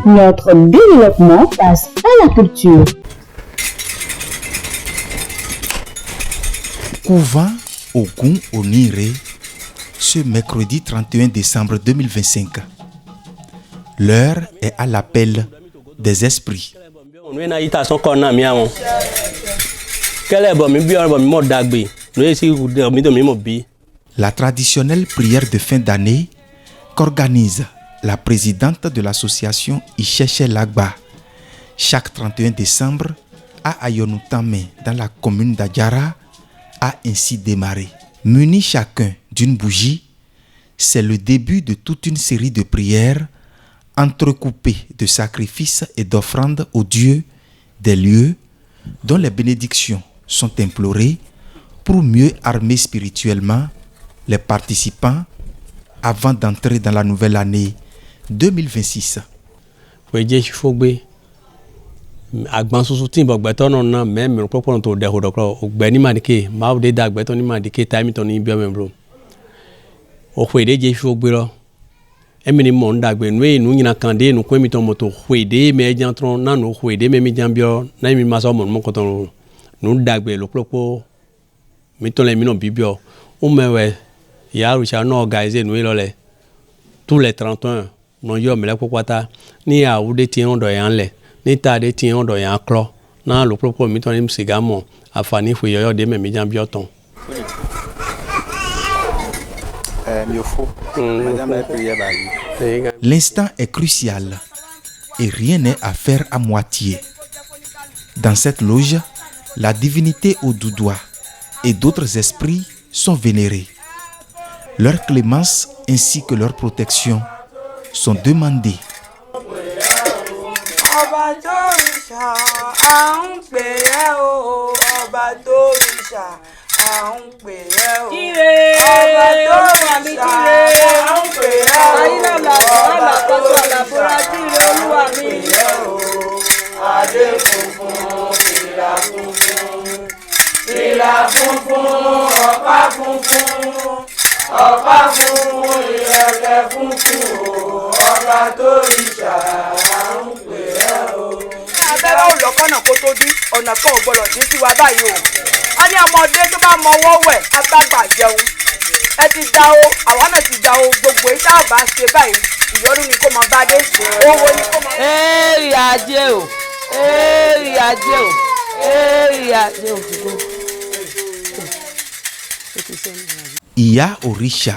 Notre développement passe par la culture. Couvent Ogun Onire, ce mercredi 31 décembre 2025. L'heure est à l'appel des esprits. La traditionnelle prière de fin d'année qu'organise la présidente de l'association Icheche Lagba chaque 31 décembre à Ayonutame dans la commune d'Adjara a ainsi démarré. Muni chacun d'une bougie, c'est le début de toute une série de prières entrecoupées de sacrifices et d'offrandes aux dieux des lieux dont les bénédictions sont implorées pour mieux armer spirituellement les participants avant d'entrer dans la nouvelle année 2026. Tous les 31, non yo me la kwata ni a ou de tien do yan le ni ta de tien do yan klo na lo propos mi ton im sigamo afani fu yo de me mi jan bioton. L'instant est crucial et rien n'est à faire à moitié. Dans cette loge, la divinité Odoudoua et d'autres esprits sont vénérés. Leur clémence ainsi que leur protection sont demandées. ọ̀nà kan ò gbọdọ̀ dín sí wa báyìí o. a ní ọmọdé tó bá mọ ọwọ́ wẹ̀ àgbàgbà jẹun. ẹ ti da o àwa náà ti da o gbogbo iṣẹ́ àbá ṣe báyìí ìyọnu ni kò mọ bá dé owó ni kò mọ. èrì ajé o èrì ajé o èrì ajé o. Ìyá Orisha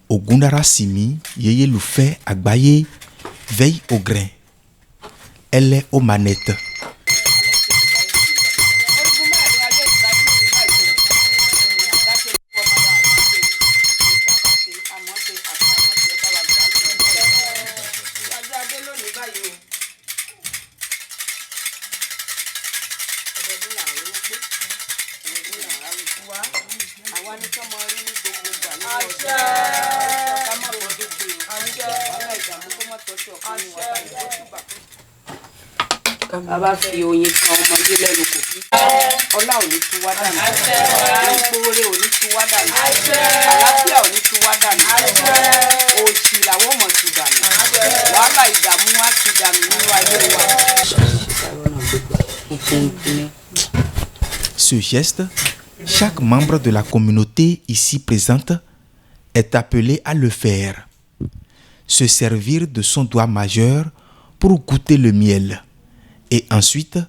Ogundara Simi Yeye Loufé Agbaye veille au grain. Elle est aux manettes. Bàbá fi oyin kan ọmọdé lẹ́nu kò fi ọlá ò ní tú wá dànù ìgbóore ò ní tú wá dànù àlàáfíà ò ní tú wá dànù òṣì làwọn ọmọ ti dànù wàhálà ìdààmú wá ti dànù nínú ayé wa. Ce geste, chaque membre de la communauté ici présente est appelé à le faire. Se servir de son doigt majeur pour goûter le miel. Et ensuite,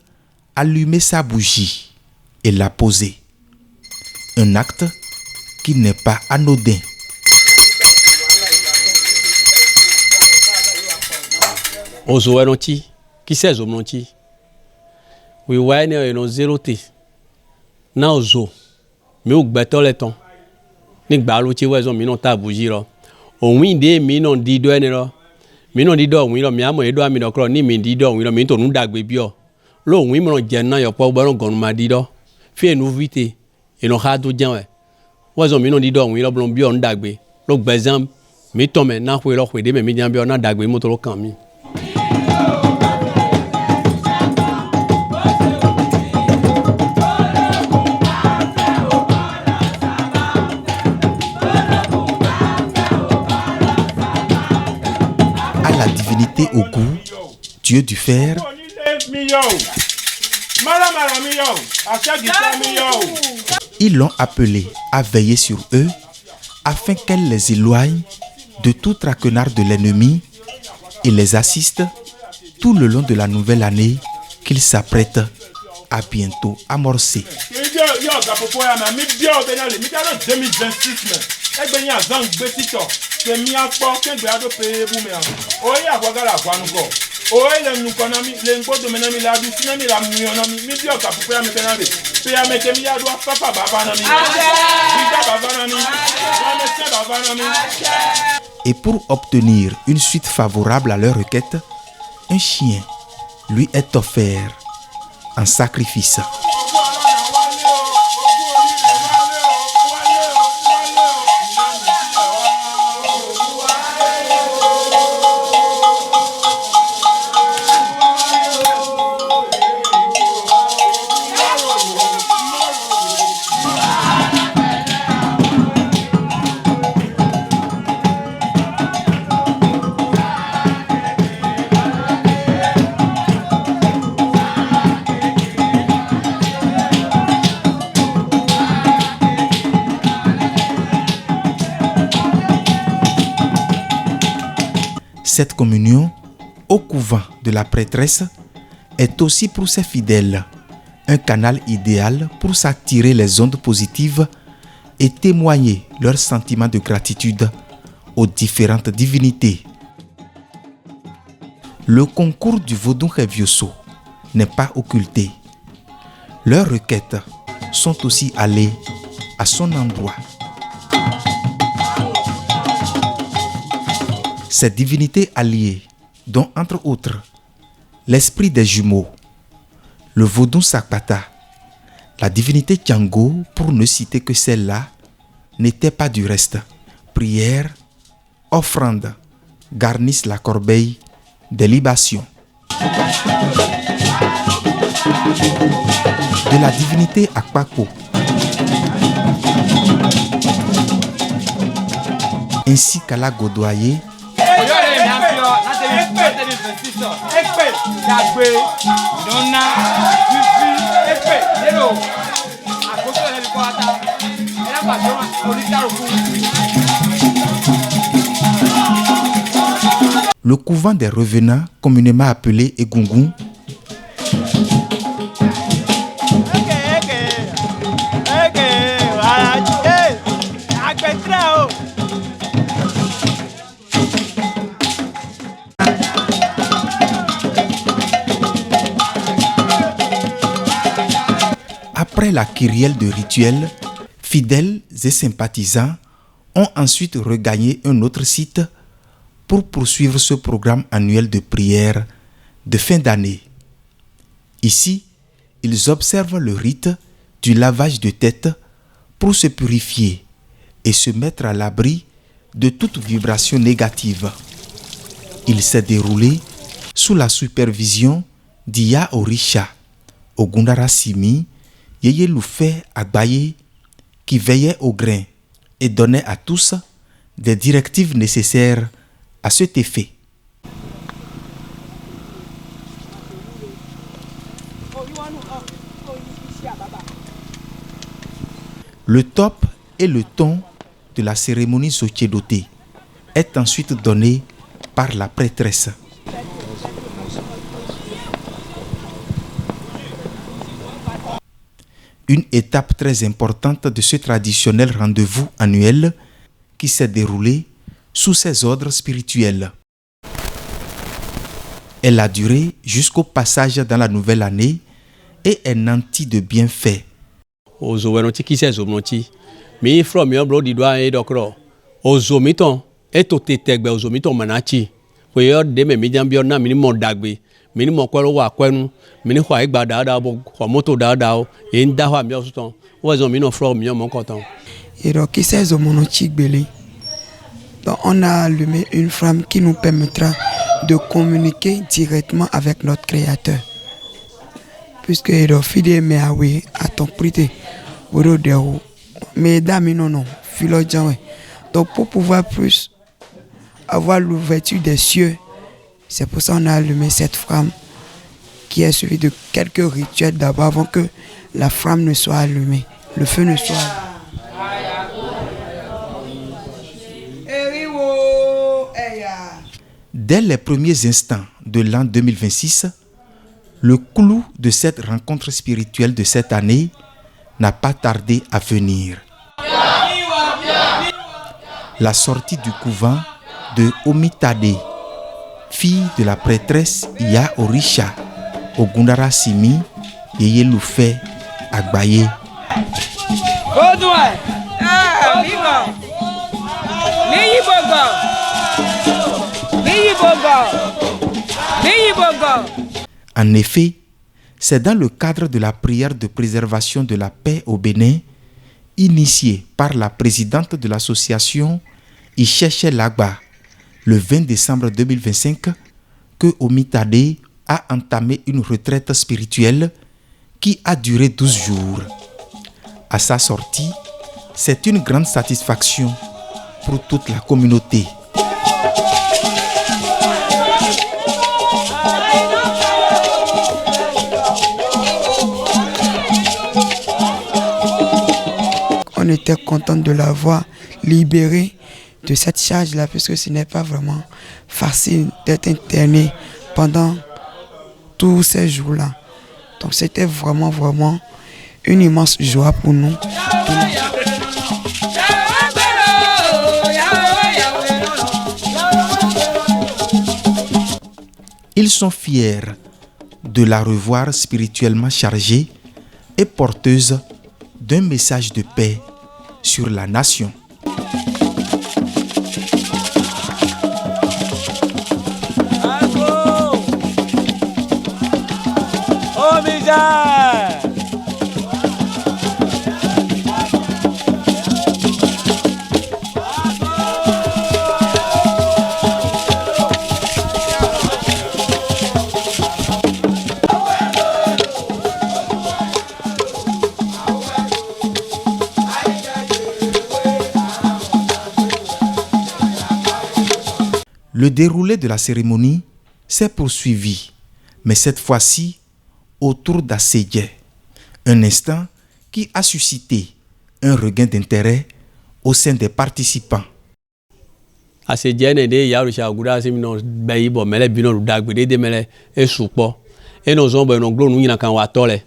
allumer sa bougie et la poser. Un acte qui n'est pas anodin. Ozo enonti, qui sait zo monti. Oui ouais ne no zero te. Na ozo. Mi o gbeto le ton. Ni gba lo ti we zo mi no ta bougie ro. Ohun de mi no di do eni ro. Mi no di do ohun ro mi amo edo ami no kro ni mi di do ohun ro mi to nu dagbe bi o. Lo ohun mi mo je na yo po gbo gonu ma di do. Fi enu vite. E no ha do jan we. Wo zo mi no di do ohun ro blon bi o nu dagbe. Lo gbezam mi to me na hwe lo hwe de me mi jan bi o na dagbe mo to lo kan mi. À la divinité Ogu, Dieu du fer, ils l'ont appelée à veiller sur eux afin qu'elle les éloigne de tout traquenard de l'ennemi et les assiste tout le long de la nouvelle année qu'ils s'apprêtent à bientôt amorcer. Et pour obtenir une suite favorable à leur requête, un chien lui est offert en sacrifice. Cette communion au couvent de la prêtresse est aussi pour ses fidèles un canal idéal pour s'attirer les ondes positives et témoigner leur sentiment de gratitude aux différentes divinités. Le concours du Vodun Revioso n'est pas occulté. Leurs requêtes sont aussi allées à son endroit. Ces divinités alliées, dont entre autres l'esprit des jumeaux, le Vodun Sakpata, la divinité Tiango, pour ne citer que celle-là, n'étaient pas du reste. Prières, offrandes, garnissent la corbeille des libations. De la divinité Akpako, ainsi qu'à la Godoyer, le couvent des revenants, communément appelé Egungun, après la kyrielle de rituels, fidèles et sympathisants ont ensuite regagné un autre site pour poursuivre ce programme annuel de prière de fin d'année. Ici, ils observent le rite du lavage de tête pour se purifier et se mettre à l'abri de toute vibration négative. Il s'est déroulé sous la supervision d'Iya Orisha, Ogundarasimi, Yeye Loufé Agbaye, qui veillait au grain et donnait à tous des directives nécessaires à cet effet. Le top et le ton de la cérémonie Sochedote est ensuite donné par la prêtresse. Une étape très importante de ce traditionnel rendez-vous annuel qui s'est déroulé sous ses ordres spirituels. Elle a duré jusqu'au passage dans la nouvelle année et est nantie de bienfaits. Donc on a allumé une flamme qui nous permettra de communiquer directement avec notre Créateur. Puisque le fidèle me a oui à ton prité, mais d'amis non donc pour pouvoir plus avoir l'ouverture des cieux C'est pour ça qu'on a allumé cette flamme qui est suivie de quelques rituels d'abord avant que la flamme ne soit allumée, le feu ne soit allumé. Dès les premiers instants de l'an 2026, le clou de cette rencontre spirituelle de cette année n'a pas tardé à venir. La sortie du couvent de Omitade, fille de la prêtresse Iya Orisha, Ogundara Simi, Yeye Lufe, Agbaye. En effet, c'est dans le cadre de la prière de préservation de la paix au Bénin, initiée par la présidente de l'association Icheche Lagba, le 20 décembre 2025, que Omitade a entamé une retraite spirituelle qui a duré 12 jours. À sa sortie, c'est une grande satisfaction pour toute la communauté. On était content de l'avoir libérée de cette charge-là, puisque ce n'est pas vraiment facile d'être interné pendant tous ces jours-là. Donc c'était vraiment une immense joie pour nous. Ils sont fiers de la revoir spirituellement chargée et porteuse d'un message de paix sur la nation. Le déroulé de la cérémonie s'est poursuivi, mais cette fois-ci autour d'Assédié, un instant qui a suscité un regain d'intérêt au sein des participants. Assédié ne de ya rusha gura simino bayi bo mele bino dagbe de mele e supo e no zombo no glo nu nyina kan wato le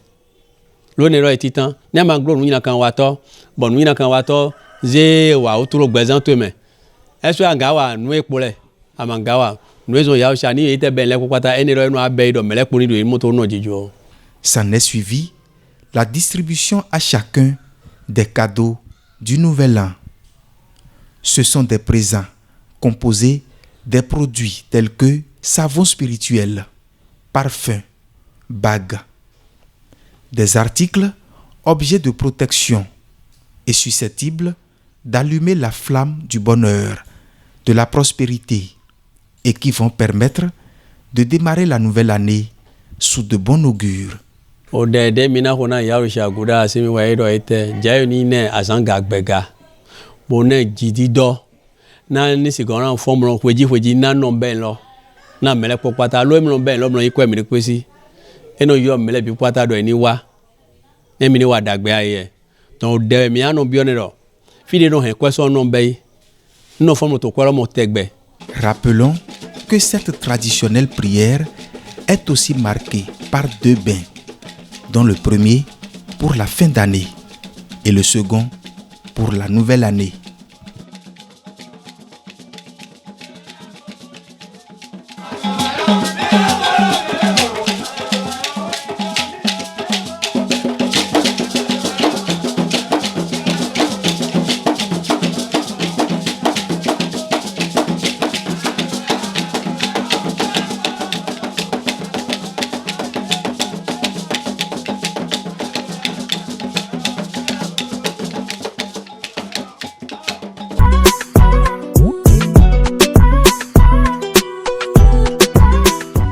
lo ne ro etitan ne ma glo nu nyina kan wato bo nu nyina kan wato ze wa oturo gbezan to me eso agawa nu epo le amangawa nuezo ya shani ite ben le kwata enero enu abe do mele kponi do moto no jijo. S'en est suivi la distribution à chacun des cadeaux du nouvel an. Ce sont des présents composés des produits tels que savon spirituel, parfum, bagues, des articles, objets de protection et susceptibles d'allumer la flamme du bonheur, de la prospérité et qui vont permettre de démarrer la nouvelle année sous de bon augure. Odede mina hona yarusha guda asimi wa edo ete jayo ni ne azanga gbega bone jidido na ni sigona formula kweji na no ben lo na mele popata lo emi no ben lo mo iko emi kwesi eno yo mele bi popata do eni wa emi ni wa dagbe aye ton de mi anu bi onero fide no he kweso no be no formula to kwaro mo tegbe. Rappelons que cette traditionnelle prière est aussi marquée par deux bains, dont le premier pour la fin d'année et le second pour la nouvelle année.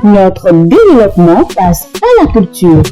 Notre développement passe à la culture.